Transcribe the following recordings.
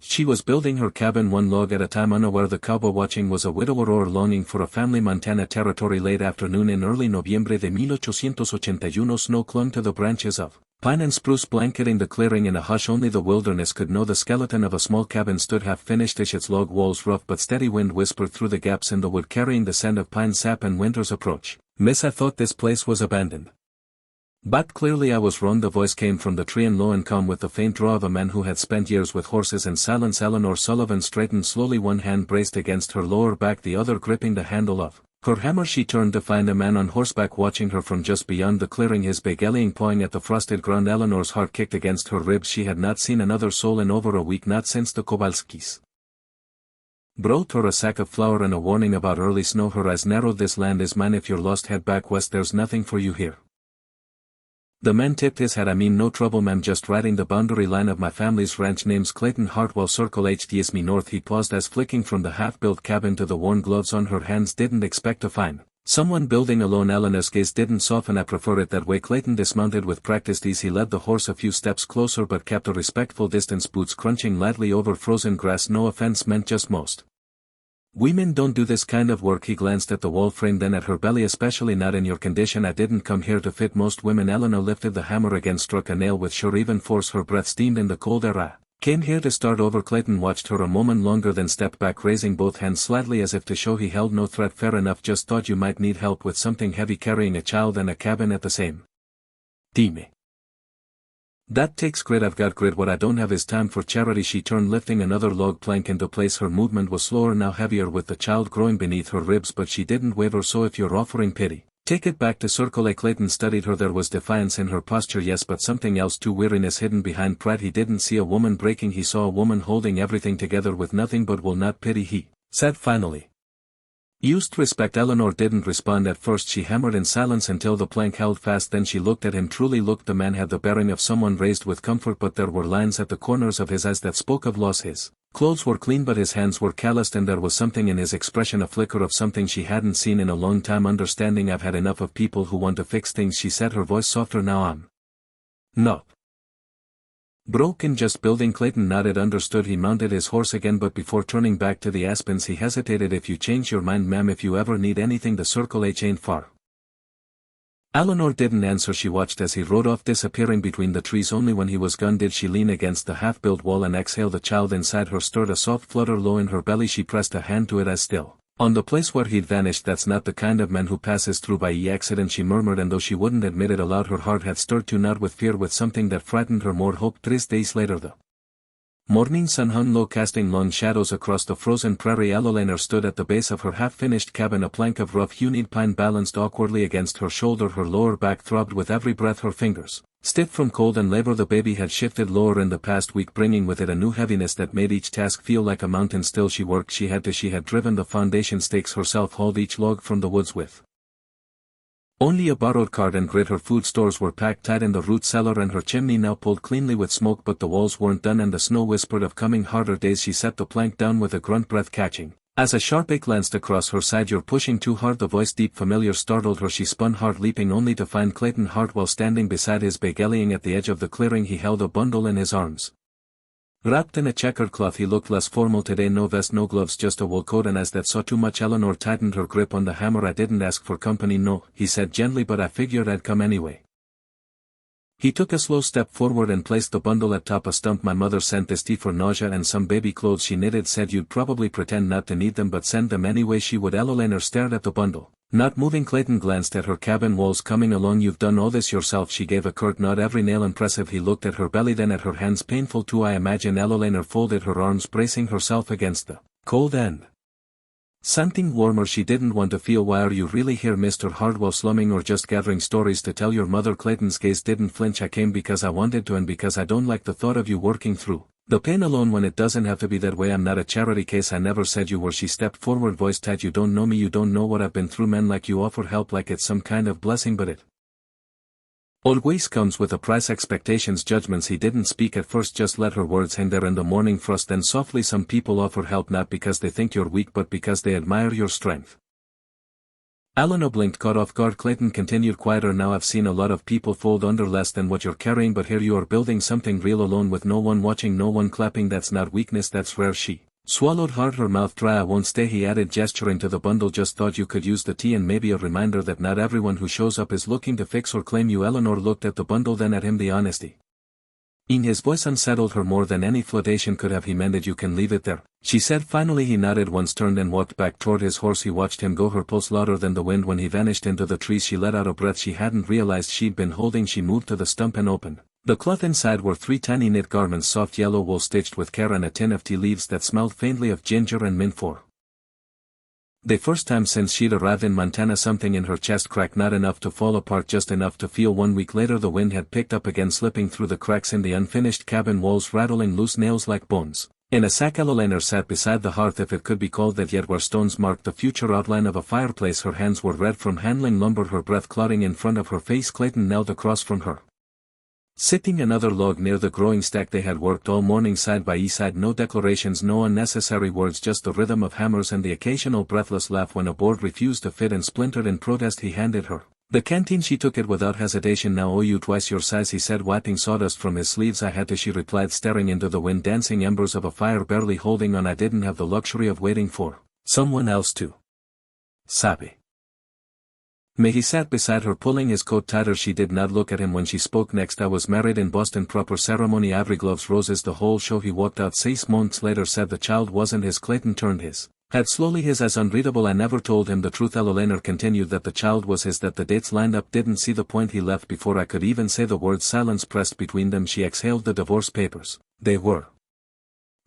She was building her cabin one log at a time, unaware the cowboy watching was a widower or longing for a family. Montana Territory. Late afternoon in early Noviembre de 1881. Snow clung to the branches of pine and spruce blanketing the clearing. In a hush only the wilderness could know, the skeleton of a small cabin stood half finished, its log walls rough but steady. Wind whispered through the gaps in the wood, carrying the scent of pine sap and winter's approach. Miss, I thought this place was abandoned. But clearly I was wrong. The voice came from the tree, and low and calm, with the faint drawl of a man who had spent years with horses and silence. Eleanor Sullivan straightened slowly, one hand braced against her lower back, the other gripping the handle of her hammer. She turned to find a man on horseback watching her from just beyond the clearing, his big bellying pawing at the frosted ground. Eleanor's heart kicked against her ribs. She had not seen another soul in over a week, not since the Kowalskis brought her a sack of flour and a warning about early snow. Her eyes narrowed. This land is mine. If you're lost, head back west. There's nothing for you here. The man tipped his hat. I mean, no trouble, ma'am, just riding the boundary line of my family's ranch. Name's Clayton Hartwell, Circle H D S me north. He paused as, flicking from the half-built cabin to the worn gloves on her hands, didn't expect to find someone building alone. Eleanor's gaze didn't soften. I prefer it that way. Clayton dismounted with practiced ease. He led the horse a few steps closer but kept a respectful distance, boots crunching lightly over frozen grass. No offense meant, just most women don't do this kind of work. He glanced at the wall frame, then at her belly. Especially not in your condition. I didn't come here to fit most women. Eleanor lifted the hammer again, struck a nail with sure even force. Her breath steamed in the cold air. I came here to start over. Clayton watched her a moment longer, then stepped back, raising both hands slightly as if to show he held no threat. Fair enough, just thought you might need help with something heavy, carrying a child and a cabin at the same time. That takes grit. I've got grit. What I don't have is time for charity. She turned, lifting another log plank into place. Her movement was slower now, heavier, with the child growing beneath her ribs, but she didn't waver. So if you're offering pity, take it back to Circle A. Clayton studied her. There was defiance in her posture, yes, but something else too, weariness hidden behind pride. He didn't see a woman breaking, he saw a woman holding everything together with nothing but will, not pity. He said finally, used respect. Eleanor didn't respond at first. She hammered in silence until the plank held fast. Then she looked at him, truly looked. The man had the bearing of someone raised with comfort, but there were lines at the corners of his eyes that spoke of loss. His clothes were clean but his hands were calloused, and there was something in his expression, a flicker of something she hadn't seen in a long time. Understanding. I've had enough of people who want to fix things, she said, her voice softer. Now I'm not broken, just building. Clayton nodded, understood. He mounted his horse again, but before turning back to the aspens he hesitated. If you change your mind, ma'am, if you ever need anything, the Circle H ain't far. Eleanor didn't answer. She watched as he rode off, disappearing between the trees. Only when he was gone did she lean against the half-built wall and exhale. The child inside her stirred, a soft flutter low in her belly. She pressed a hand to it as still on the place where he'd vanished. That's not the kind of man who passes through by accident, she murmured, and though she wouldn't admit it aloud, her heart had stirred too, not with fear, with something that frightened her more, hope. 3 days later the morning sun hung low, casting long shadows across the frozen prairie. Eleanor stood at the base of her half-finished cabin, a plank of rough-hewn pine balanced awkwardly against her shoulder. Her lower back throbbed with every breath, her fingers stiff from cold and labor. The baby had shifted lower in the past week, bringing with it a new heaviness that made each task feel like a mountain. Still she worked. She had driven the foundation stakes herself, hauled each log from the woods with only a borrowed cart and grit. Her food stores were packed tight in the root cellar, and her chimney now pulled cleanly with smoke, but the walls weren't done and the snow whispered of coming harder days. She set the plank down with a grunt, breath catching as a sharp ache glanced across her side. You're pushing too hard. The voice, deep, familiar, startled her. She spun, heart leaping, only to find Clayton Hartwell standing beside his big bellying at the edge of the clearing. He held a bundle in his arms, wrapped in a checkered cloth. He looked less formal today, no vest, no gloves, just a wool coat, and as that saw too much, Eleanor tightened her grip on the hammer. I didn't ask for company, no, he said gently, but I figured I'd come anyway. He took a slow step forward and placed the bundle atop a stump. My mother sent this tea for nausea and some baby clothes, she knitted, said you'd probably pretend not to need them but send them anyway. She would. Eleanor stared at the bundle, not moving. Clayton glanced at her cabin walls. Coming along, you've done all this yourself. She gave a curt nod, every nail impressive. He looked at her belly, then at her hands, painful too, I imagine. Eleanor folded her arms, bracing herself against the cold end something warmer. She didn't want to feel. Why are you really here, Mr. Hardwell, slumming or just gathering stories to tell your mother? Clayton's gaze didn't flinch. I came because I wanted to, and because I don't like the thought of you working through the pain alone when it doesn't have to be that way. I'm not a charity case. I never said you were. She stepped forward, voice tight. You don't know me, you don't know what I've been through. Men like you offer help like it's some kind of blessing, but it always comes with a price, expectations, judgments. He didn't speak at first, just let her words hang there in the morning frost. Then softly, some people offer help not because they think you're weak but because they admire your strength. Eleanor blinked, caught off guard. Clayton continued quieter. Now I've seen a lot of people fold under less than what you're carrying, but here you are building something real alone with no one watching, no one clapping. That's not weakness, that's rare. She swallowed hard, her mouth dry. I won't stay, he added, gesturing to the bundle. Just thought you could use the tea, and maybe a reminder that not everyone who shows up is looking to fix or claim you. Eleanor looked at the bundle, then at him, the honesty in his voice unsettled her more than any flirtation could have. He meant it. You can leave it there, she said finally. He nodded once, turned and walked back toward his horse. He watched him go, her pulse louder than the wind. When he vanished into the trees, she let out a breath she hadn't realized she'd been holding. She moved to the stump and opened the cloth. Inside were 3 tiny knit garments, soft yellow wool stitched with care, and a tin of tea leaves that smelled faintly of ginger and mint. For the first time since she'd arrived in Montana, something in her chest cracked, not enough to fall apart, just enough to feel. 1 week later the wind had picked up again, slipping through the cracks in the unfinished cabin walls, rattling loose nails like bones. In a sack Eleanor sat beside the hearth, if it could be called that yet, where stones marked the future outline of a fireplace. Her hands were red from handling lumber, her breath clouding in front of her face. Clayton knelt across from her, sitting another log near the growing stack. They had worked all morning side by side. No declarations, no unnecessary words, just the rhythm of hammers and the occasional breathless laugh when a board refused to fit and splintered in protest. He handed her the canteen. She took it without hesitation. Now owe you twice your size, he said, wiping sawdust from his sleeves. I had to, she replied, staring into the wind dancing embers of a fire, barely holding on. I didn't have the luxury of waiting for someone else to sabe me. He sat beside her, pulling his coat tighter. She did not look at him when she spoke next. I was married in Boston, proper ceremony, ivory gloves, roses, the whole show. He walked out. 6 months later, said the child wasn't his. Clayton turned his head slowly, his eyes unreadable. I never told him the truth, Eleanor continued, that the child was his, that the dates lined up. Didn't see the point. He left before I could even say the words. Silence pressed between them. She exhaled. The divorce papers, they were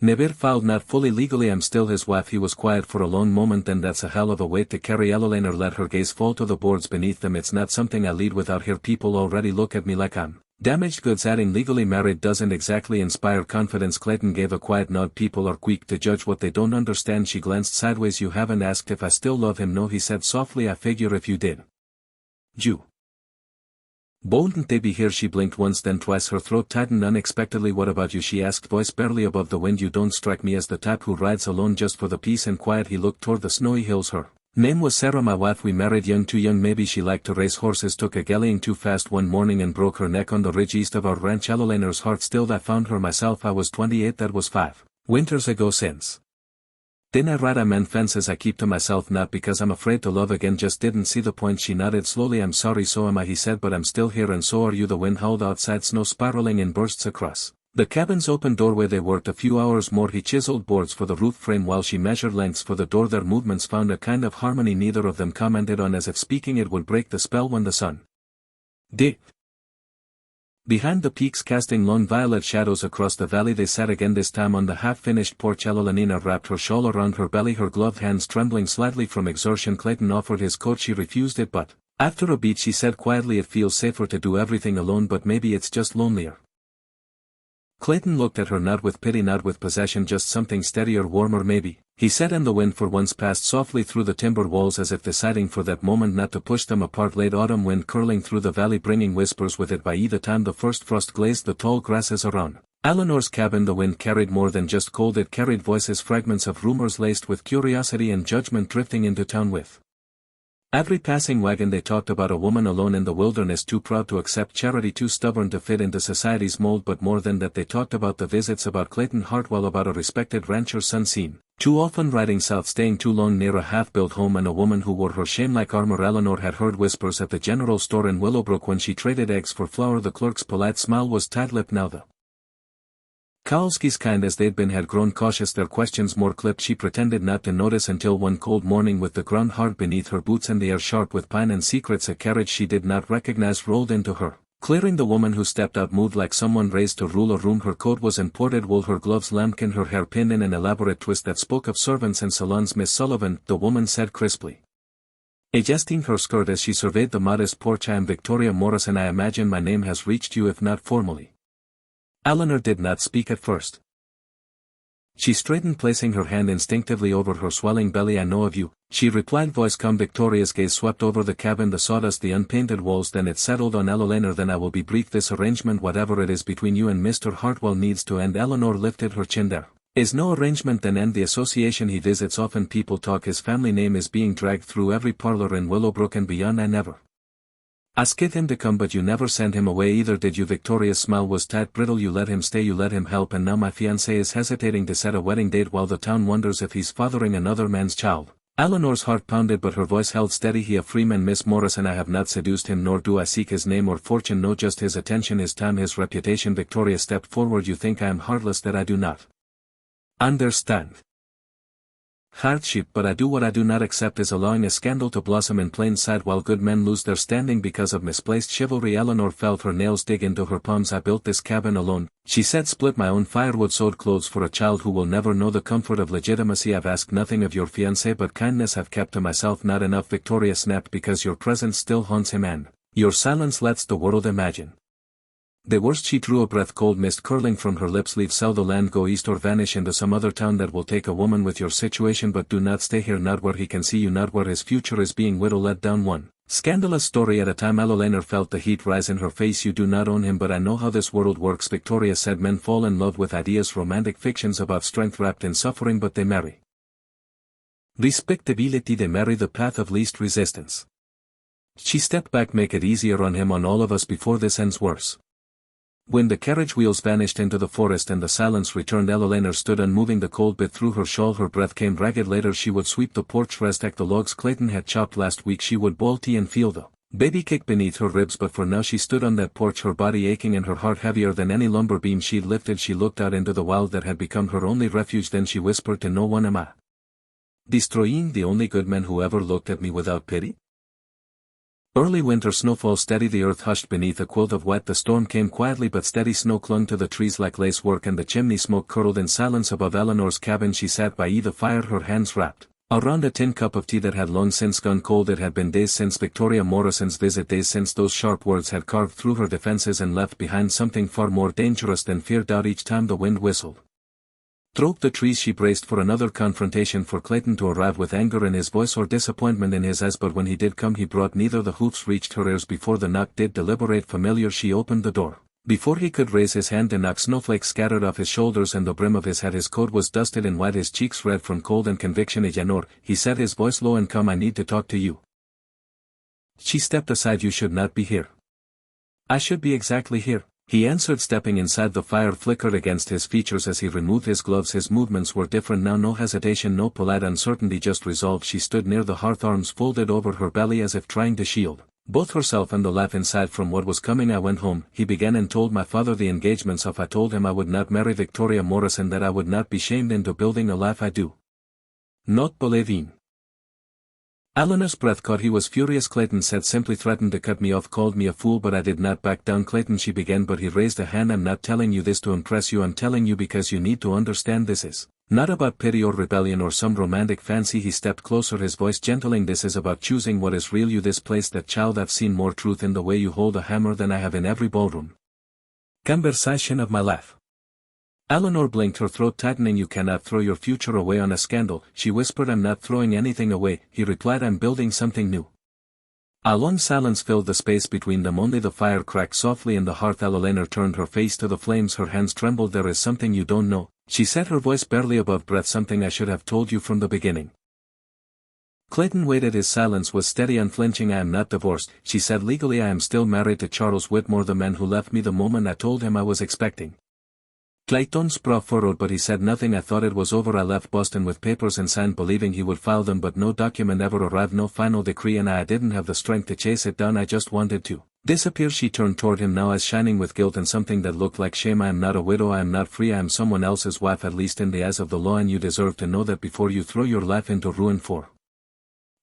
never filed, not fully legally. I'm still his wife. He was quiet for a long moment. Then that's a hell of a weight to carry. Eleanor let her gaze fall to the boards beneath them. It's not something I lead with out here. People already look at me like I'm damaged goods, adding legally married doesn't exactly inspire confidence. Clayton gave a quiet nod. People are quick to judge what they don't understand. She glanced sideways. You haven't asked if I still love him. No, he said softly. I figure if you did, you wouldn't they be here? She blinked once, then twice. Her throat tightened unexpectedly. What about you, she asked, voice barely above the wind. You don't strike me as the type who rides alone just for the peace and quiet. He looked toward the snowy hills. Her name was Sarah, my wife. We married young, too young. Maybe she liked to race horses, took a galleying too fast one morning and broke her neck on the ridge east of our ranch. Eleanor's heart stilled. I found her myself. I was 28. That was 5 winters ago. Since then I ride. I mend fences. I keep to myself, not because I'm afraid to love again, just didn't see the point. She nodded slowly. I'm sorry. So am I, he said, but I'm still here, and so are you. The wind howled outside, snow spiraling in bursts across the cabin's open doorway. They worked a few hours more. He chiseled boards for the roof frame while she measured lengths for the door. Their movements found a kind of harmony neither of them commented on, as if speaking it would break the spell. When the sun dipped behind the peaks, casting long violet shadows across the valley, they sat again, this time on the half-finished porch. Eleanor wrapped her shawl around her belly, her gloved hands trembling slightly from exertion. Clayton offered his coat. She refused it, but after a beat she said quietly, it feels safer to do everything alone, but maybe it's just lonelier. Clayton looked at her, not with pity, not with possession, just something steadier, warmer maybe, he said, and the wind for once passed softly through the timber walls, as if deciding for that moment not to push them apart. Late autumn wind curling through the valley, bringing whispers with it. By the time the first frost glazed the tall grasses around Eleanor's cabin, the wind carried more than just cold. It carried voices, fragments of rumors laced with curiosity and judgment, drifting into town with every passing wagon. They talked about a woman alone in the wilderness, too proud to accept charity, too stubborn to fit into society's mold. But more than that, they talked about the visits, about Clayton Hartwell, about a respected rancher's son seen too often riding south, staying too long near a half-built home, and a woman who wore her shame like armor. Eleanor had heard whispers at the general store in Willowbrook when she traded eggs for flour. The clerk's polite smile was tight-lipped now. The Kowalski's, kind as they'd been, had grown cautious, their questions more clipped. She pretended not to notice until one cold morning, with the ground hard beneath her boots and the air sharp with pine and secrets, a carriage she did not recognize rolled into her clearing. The woman who stepped out moved like someone raised to rule a room. Her coat was imported wool, her gloves lambskin, her hair pinned in an elaborate twist that spoke of servants and salons. Miss Sullivan, the woman said crisply, adjusting her skirt as she surveyed the modest porch, I am Victoria Morrison. I imagine my name has reached you, if not formally. Eleanor did not speak at first. She straightened, placing her hand instinctively over her swelling belly. I know of you, she replied, voice calm. Victoria's gaze swept over the cabin, the sawdust, the unpainted walls, then it settled on Eleanor. Then I will be brief. This arrangement, whatever it is between you and Mr. Hartwell, needs to end. Eleanor lifted her chin. There Is no arrangement then end the association he visits often people talk his family name is being dragged through every parlor in Willowbrook and beyond I never asked him to come but you never sent him away either did you Victoria's smile was tight brittle you let him stay you let him help and now my fiancé is hesitating to set a wedding date while the town wonders if he's fathering another man's child. Eleanor's heart pounded but her voice held steady he a free man Miss Morrison I have not seduced him nor do I seek his name or fortune no just his attention his time his reputation Victoria stepped forward you think I am heartless that I do not understand hardship but I do what I do not accept is allowing a scandal to blossom in plain sight while good men lose their standing because of misplaced chivalry Eleanor felt her nails dig into her palms I built this cabin alone, she said split my own firewood sewed clothes for a child who will never know the comfort of legitimacy I've asked nothing of your fiancé but kindness I've kept to myself not enough Victoria snapped because your presence still haunts him and your silence lets the world imagine. The worst she drew a breath cold mist curling from her lips leave sell the land go east or vanish into some other town that will take a woman with your situation but do not stay here not where he can see you not where his future is being widow let down one scandalous story at a time Eleanor felt the heat rise in her face you do not own him but I know how this world works Victoria said men fall in love with ideas romantic fictions about strength wrapped in suffering but they marry respectability they marry the path of least resistance. She stepped back make it easier on him on all of us before this ends worse. When the carriage wheels vanished into the forest and the silence returned Eleanor stood unmoving the cold bit through her shawl her breath came ragged later she would sweep the porch restack the logs Clayton had chopped last week she would boil tea and feel the baby kick beneath her ribs but for now she stood on that porch her body aching and her heart heavier than any lumber beam she'd lifted she looked out into the wild that had become her only refuge then she whispered to no one am I destroying the only good man who ever looked at me without pity? Early winter snowfall steady the earth hushed beneath a quilt of wet the storm came quietly but steady snow clung to the trees like lace work and the chimney smoke curled in silence above Eleanor's cabin she sat by the fire her hands wrapped around a tin cup of tea that had long since gone cold it had been days since Victoria Morrison's visit days since those sharp words had carved through her defenses and left behind something far more dangerous than fear doubt each time the wind whistled through the trees she braced for another confrontation for Clayton to arrive with anger in his voice or disappointment in his eyes but when he did come he brought neither the hoofs reached her ears before the knock did deliberate familiar she opened the door. Before he could raise his hand to knock snowflakes scattered off his shoulders and the brim of his hat his coat was dusted and white his cheeks red from cold and conviction Eleanor, he said his voice low and calm I need to talk to you. She stepped aside you should not be here. I should be exactly here. He answered stepping inside the fire flickered against his features as he removed his gloves his movements were different now no hesitation no polite uncertainty just resolve she stood near the hearth arms folded over her belly as if trying to shield both herself and the laugh inside from what was coming I went home he began and told my father the engagements off I told him I would not marry Victoria Morrison that I would not be shamed into building a life I do not believe in. Eleanor's breath caught he was furious Clayton said simply threatened to cut me off called me a fool but I did not back down Clayton she began but he raised a hand I'm not telling you this to impress you I'm telling you because you need to understand this is not about pity or rebellion or some romantic fancy he stepped closer his voice gentling this is about choosing what is real you this place that child I've seen more truth in the way you hold a hammer than I have in every ballroom conversation of my life. Eleanor blinked her throat tightening you cannot throw your future away on a scandal, she whispered I'm not throwing anything away, he replied I'm building something new. A long silence filled the space between them only the fire cracked softly in the hearth Eleanor turned her face to the flames her hands trembled there is something you don't know, she said her voice barely above breath something I should have told you from the beginning. Clayton waited his silence was steady unflinching I am not divorced, she said legally I am still married to Charles Whitmore the man who left me the moment I told him I was expecting. Clayton's brow furrowed but he said nothing I thought it was over I left Boston with papers and signed believing he would file them but no document ever arrived no final decree and I didn't have the strength to chase it down I just wanted to disappear she turned toward him now eyes shining with guilt and something that looked like shame I am not a widow I am not free I am someone else's wife at least in the eyes of the law and you deserve to know that before you throw your life into ruin for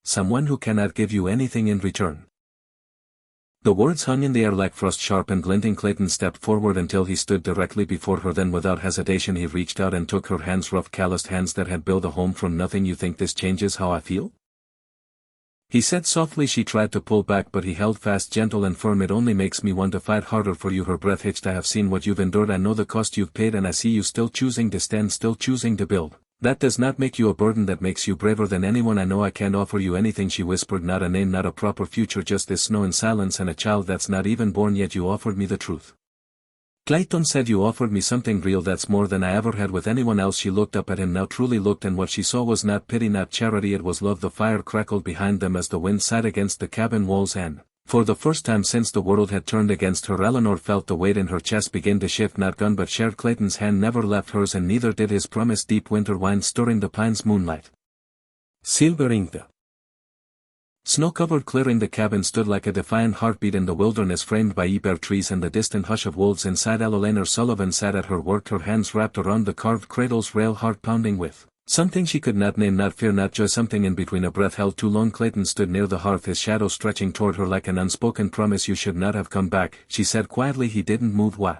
someone who cannot give you anything in return. The words hung in the air like frost sharp and glinting Clayton stepped forward until he stood directly before her then without hesitation he reached out and took her hands rough calloused hands that had built a home from nothing you think this changes how I feel? He said softly she tried to pull back but he held fast gentle and firm it only makes me want to fight harder for you her breath hitched I have seen what you've endured I know the cost you've paid and I see you still choosing to stand still choosing to build. That does not make you a burden that makes you braver than anyone I know I can't offer you anything she whispered not a name not a proper future just this snow and silence and a child that's not even born yet you offered me the truth. Clayton said you offered me something real that's more than I ever had with anyone else. She looked up at him now, truly looked, and what she saw was not pity, not charity, it was love. The fire crackled behind them as the wind sighed against the cabin walls, and, for the first time since the world had turned against her, Eleanor felt the weight in her chest begin to shift. Not gun but shared. Clayton's hand never left hers, and neither did his promise. Deep winter wine stirring the pines, moonlight silvering the snow-covered clearing. The cabin stood like a defiant heartbeat in the wilderness, framed by bare trees and the distant hush of wolves. Inside, Eleanor Sullivan sat at her work, her hands wrapped around the carved cradle's rail, heart pounding with something she could not name, not fear, not joy, something in between. A breath held too long. Clayton stood near the hearth, his shadow stretching toward her like an unspoken promise. You should not have come back, she said quietly. He didn't move. Why?